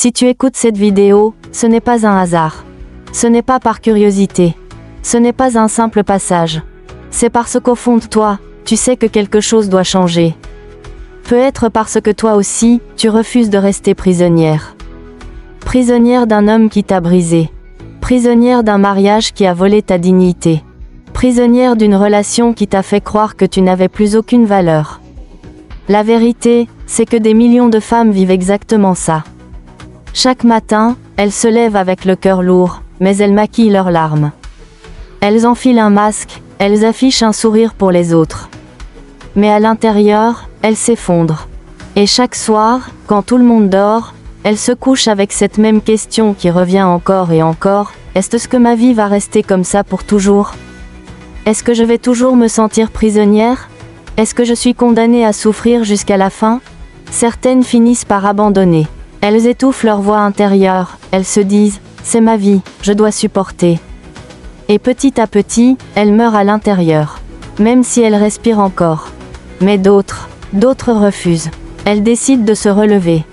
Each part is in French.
Si tu écoutes cette vidéo, ce n'est pas un hasard. Ce n'est pas par curiosité. Ce n'est pas un simple passage. C'est parce qu'au fond de toi, tu sais que quelque chose doit changer. Peut-être parce que toi aussi, tu refuses de rester prisonnière. Prisonnière d'un homme qui t'a brisé. Prisonnière d'un mariage qui a volé ta dignité. Prisonnière d'une relation qui t'a fait croire que tu n'avais plus aucune valeur. La vérité, c'est que des millions de femmes vivent exactement ça. Chaque matin, elles se lèvent avec le cœur lourd, mais elles maquillent leurs larmes. Elles enfilent un masque, elles affichent un sourire pour les autres. Mais à l'intérieur, elles s'effondrent. Et chaque soir, quand tout le monde dort, elles se couchent avec cette même question qui revient encore et encore, est-ce que ma vie va rester comme ça pour toujours? Est-ce que je vais toujours me sentir prisonnière? Est-ce que je suis condamnée à souffrir jusqu'à la fin? Certaines finissent par abandonner. Elles étouffent leur voix intérieure, elles se disent « c'est ma vie, je dois supporter ». Et petit à petit, elles meurent à l'intérieur. Même si elles respirent encore. Mais d'autres refusent. Elles décident de se relever.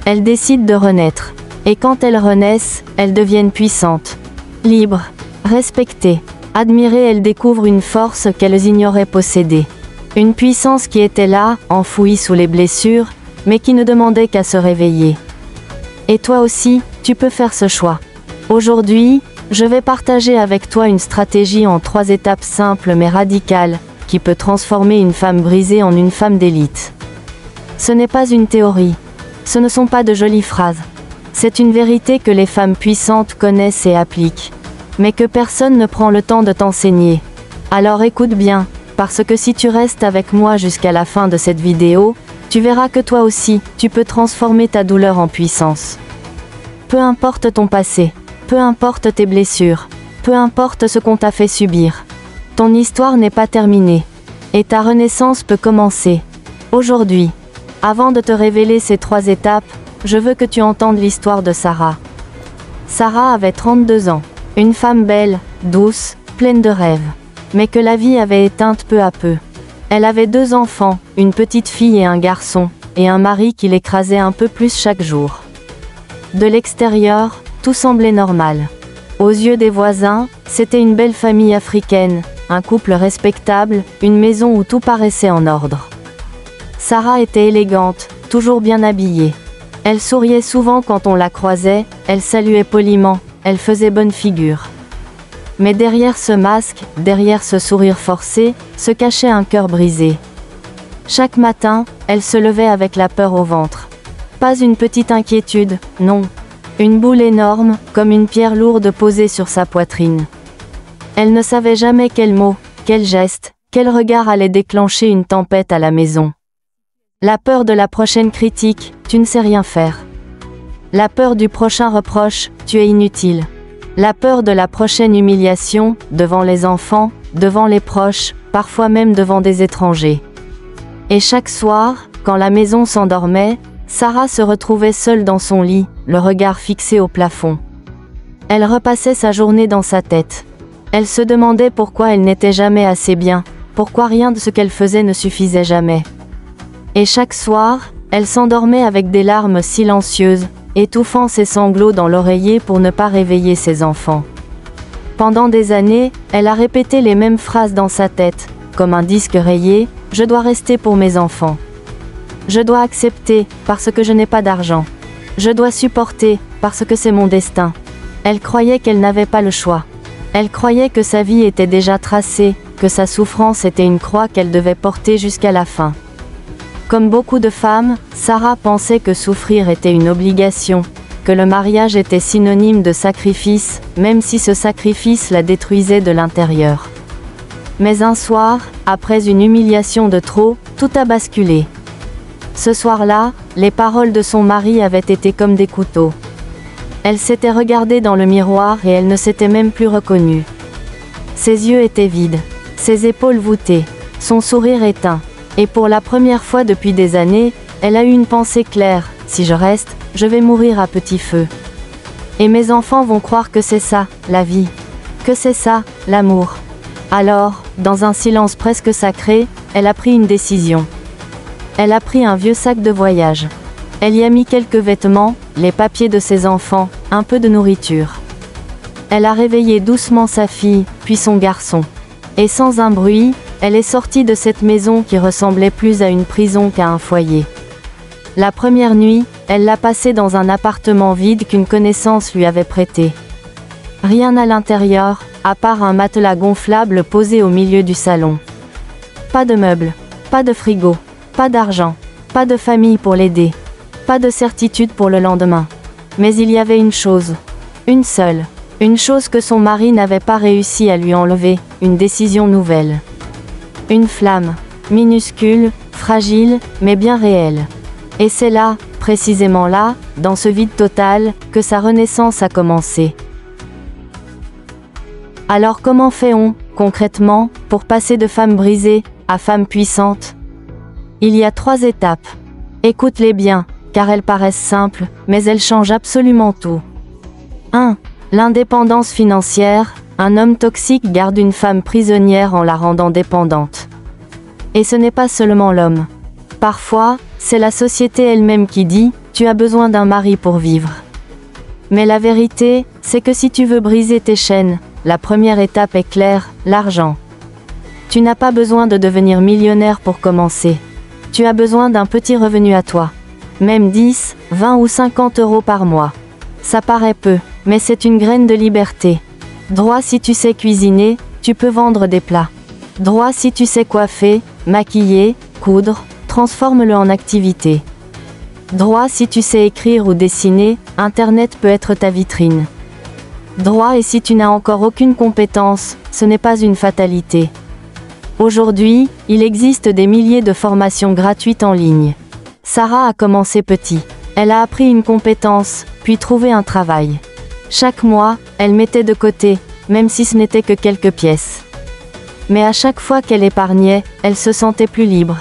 Elles décident de renaître. Et quand elles renaissent, elles deviennent puissantes. Libres. Respectées. Admirées, elles découvrent une force qu'elles ignoraient posséder. Une puissance qui était là, enfouie sous les blessures, mais qui ne demandait qu'à se réveiller. Et toi aussi, tu peux faire ce choix. Aujourd'hui, je vais partager avec toi une stratégie en 3 étapes simples mais radicales, qui peut transformer une femme brisée en une femme d'élite. Ce n'est pas une théorie. Ce ne sont pas de jolies phrases. C'est une vérité que les femmes puissantes connaissent et appliquent, mais que personne ne prend le temps de t'enseigner. Alors écoute bien, parce que si tu restes avec moi jusqu'à la fin de cette vidéo, tu verras que toi aussi, tu peux transformer ta douleur en puissance. Peu importe ton passé, peu importe tes blessures, peu importe ce qu'on t'a fait subir. Ton histoire n'est pas terminée. Et ta renaissance peut commencer. Aujourd'hui. Avant de te révéler ces 3 étapes, je veux que tu entendes l'histoire de Sarah. Sarah avait 32 ans. Une femme belle, douce, pleine de rêves. Mais que la vie avait éteinte peu à peu. Elle avait 2 enfants, une petite fille et un garçon, et un mari qui l'écrasait un peu plus chaque jour. De l'extérieur, tout semblait normal. Aux yeux des voisins, c'était une belle famille africaine, un couple respectable, une maison où tout paraissait en ordre. Sarah était élégante, toujours bien habillée. Elle souriait souvent quand on la croisait, elle saluait poliment, elle faisait bonne figure. Mais derrière ce masque, derrière ce sourire forcé, se cachait un cœur brisé. Chaque matin, elle se levait avec la peur au ventre. Pas une petite inquiétude, non. Une boule énorme, comme une pierre lourde posée sur sa poitrine. Elle ne savait jamais quel mot, quel geste, quel regard allait déclencher une tempête à la maison. La peur de la prochaine critique, tu ne sais rien faire. La peur du prochain reproche, tu es inutile. La peur de la prochaine humiliation, devant les enfants, devant les proches, parfois même devant des étrangers. Et chaque soir, quand la maison s'endormait, Sarah se retrouvait seule dans son lit, le regard fixé au plafond. Elle repassait sa journée dans sa tête. Elle se demandait pourquoi elle n'était jamais assez bien, pourquoi rien de ce qu'elle faisait ne suffisait jamais. Et chaque soir, elle s'endormait avec des larmes silencieuses, étouffant ses sanglots dans l'oreiller pour ne pas réveiller ses enfants. Pendant des années, elle a répété les mêmes phrases dans sa tête, comme un disque rayé, « Je dois rester pour mes enfants. Je dois accepter, parce que je n'ai pas d'argent. Je dois supporter, parce que c'est mon destin. » Elle croyait qu'elle n'avait pas le choix. Elle croyait que sa vie était déjà tracée, que sa souffrance était une croix qu'elle devait porter jusqu'à la fin. Comme beaucoup de femmes, Sarah pensait que souffrir était une obligation, que le mariage était synonyme de sacrifice, même si ce sacrifice la détruisait de l'intérieur. Mais un soir, après une humiliation de trop, tout a basculé. Ce soir-là, les paroles de son mari avaient été comme des couteaux. Elle s'était regardée dans le miroir et elle ne s'était même plus reconnue. Ses yeux étaient vides, ses épaules voûtées, son sourire éteint. Et pour la première fois depuis des années, elle a eu une pensée claire, si je reste, je vais mourir à petit feu. Et mes enfants vont croire que c'est ça, la vie. Que c'est ça, l'amour. Alors, dans un silence presque sacré, elle a pris une décision. Elle a pris un vieux sac de voyage. Elle y a mis quelques vêtements, les papiers de ses enfants, un peu de nourriture. Elle a réveillé doucement sa fille, puis son garçon. Et sans un bruit, elle est sortie de cette maison qui ressemblait plus à une prison qu'à un foyer. La première nuit, elle l'a passée dans un appartement vide qu'une connaissance lui avait prêté. Rien à l'intérieur, à part un matelas gonflable posé au milieu du salon. Pas de meubles, pas de frigo, pas d'argent, pas de famille pour l'aider, pas de certitude pour le lendemain. Mais il y avait une chose. Une seule. Une chose que son mari n'avait pas réussi à lui enlever, une décision nouvelle. Une flamme, minuscule, fragile, mais bien réelle. Et c'est là, précisément là, dans ce vide total, que sa renaissance a commencé. Alors comment fait-on, concrètement, pour passer de femme brisée, à femme puissante? Il y a 3 étapes. Écoute-les bien, car elles paraissent simples, mais elles changent absolument tout. 1. L'indépendance financière. Un homme toxique garde une femme prisonnière en la rendant dépendante. Et ce n'est pas seulement l'homme. Parfois, c'est la société elle-même qui dit « Tu as besoin d'un mari pour vivre ». Mais la vérité, c'est que si tu veux briser tes chaînes, la première étape est claire, l'argent. Tu n'as pas besoin de devenir millionnaire pour commencer. Tu as besoin d'un petit revenu à toi. Même 10, 20 ou 50 euros par mois. Ça paraît peu, mais c'est une graine de liberté. Droit si tu sais cuisiner, tu peux vendre des plats. Droit si tu sais coiffer, maquiller, coudre, transforme-le en activité. Droit si tu sais écrire ou dessiner, Internet peut être ta vitrine. Droit et si tu n'as encore aucune compétence, ce n'est pas une fatalité. Aujourd'hui, il existe des milliers de formations gratuites en ligne. Sarah a commencé petit. Elle a appris une compétence, puis trouvé un travail. Chaque mois, elle mettait de côté, même si ce n'était que quelques pièces. Mais à chaque fois qu'elle épargnait, elle se sentait plus libre.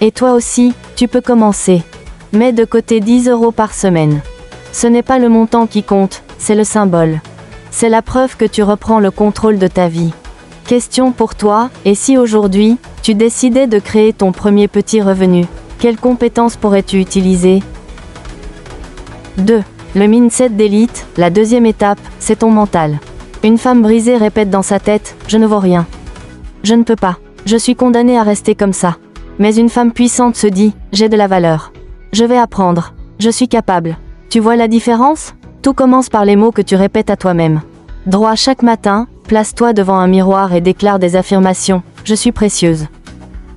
Et toi aussi, tu peux commencer. Mets de côté 10 euros par semaine. Ce n'est pas le montant qui compte, c'est le symbole. C'est la preuve que tu reprends le contrôle de ta vie. Question pour toi, et si aujourd'hui, tu décidais de créer ton premier petit revenu, quelles compétences pourrais-tu utiliser? 2. Le mindset d'élite, la deuxième étape, c'est ton mental. Une femme brisée répète dans sa tête, je ne vaux rien. Je ne peux pas. Je suis condamnée à rester comme ça. Mais une femme puissante se dit, j'ai de la valeur. Je vais apprendre. Je suis capable. Tu vois la différence? Tout commence par les mots que tu répètes à toi-même. Droit chaque matin, place-toi devant un miroir et déclare des affirmations. Je suis précieuse.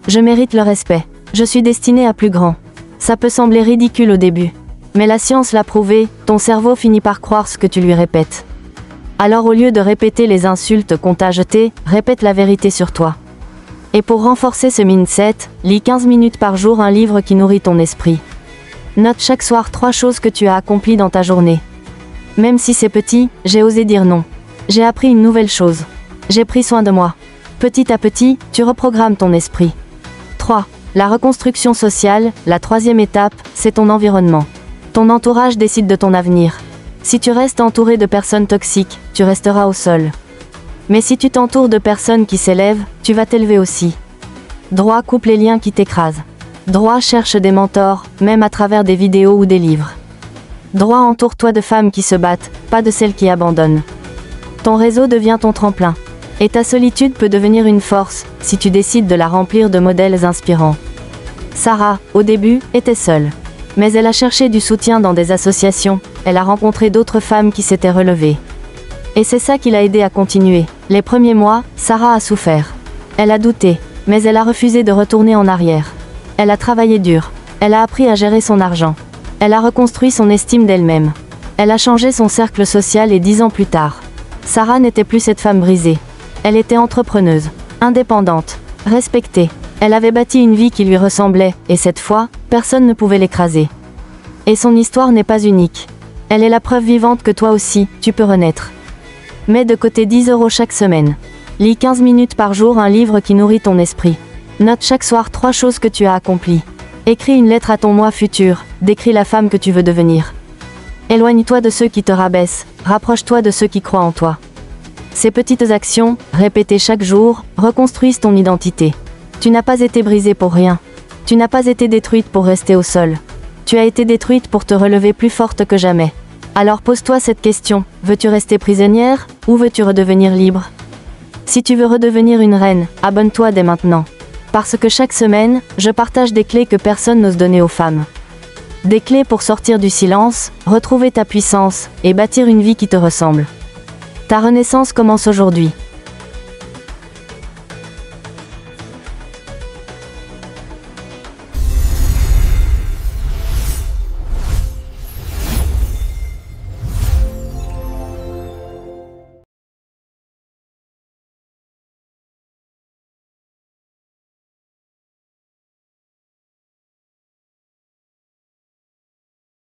Je mérite le respect. Je suis destinée à plus grand. Ça peut sembler ridicule au début. Mais la science l'a prouvé, ton cerveau finit par croire ce que tu lui répètes. Alors au lieu de répéter les insultes qu'on t'a jetées, répète la vérité sur toi. Et pour renforcer ce mindset, lis 15 minutes par jour un livre qui nourrit ton esprit. Note chaque soir 3 choses que tu as accomplies dans ta journée. Même si c'est petit, j'ai osé dire non. J'ai appris une nouvelle chose. J'ai pris soin de moi. Petit à petit, tu reprogrammes ton esprit. 3. La reconstruction sociale, la 3e étape, c'est ton environnement. Ton entourage décide de ton avenir. Si tu restes entouré de personnes toxiques, tu resteras au sol. Mais si tu t'entoures de personnes qui s'élèvent, tu vas t'élever aussi. Droit coupe les liens qui t'écrasent. Droit cherche des mentors, même à travers des vidéos ou des livres. Droit entoure-toi de femmes qui se battent, pas de celles qui abandonnent. Ton réseau devient ton tremplin. Et ta solitude peut devenir une force, si tu décides de la remplir de modèles inspirants. Sarah, au début, était seule. Mais elle a cherché du soutien dans des associations, elle a rencontré d'autres femmes qui s'étaient relevées. Et c'est ça qui l'a aidée à continuer. Les premiers mois, Sarah a souffert. Elle a douté, mais elle a refusé de retourner en arrière. Elle a travaillé dur. Elle a appris à gérer son argent. Elle a reconstruit son estime d'elle-même. Elle a changé son cercle social et 10 ans plus tard, Sarah n'était plus cette femme brisée. Elle était entrepreneuse, indépendante, respectée. Elle avait bâti une vie qui lui ressemblait, et cette fois, personne ne pouvait l'écraser. Et son histoire n'est pas unique. Elle est la preuve vivante que toi aussi, tu peux renaître. Mets de côté 10 euros chaque semaine. Lis 15 minutes par jour un livre qui nourrit ton esprit. Note chaque soir 3 choses que tu as accomplies. Écris une lettre à ton moi futur, décris la femme que tu veux devenir. Éloigne-toi de ceux qui te rabaissent, rapproche-toi de ceux qui croient en toi. Ces petites actions, répétées chaque jour, reconstruisent ton identité. Tu n'as pas été brisée pour rien. Tu n'as pas été détruite pour rester au sol. Tu as été détruite pour te relever plus forte que jamais. Alors pose-toi cette question, veux-tu rester prisonnière, ou veux-tu redevenir libre? Si tu veux redevenir une reine, abonne-toi dès maintenant. Parce que chaque semaine, je partage des clés que personne n'ose donner aux femmes. Des clés pour sortir du silence, retrouver ta puissance, et bâtir une vie qui te ressemble. Ta renaissance commence aujourd'hui.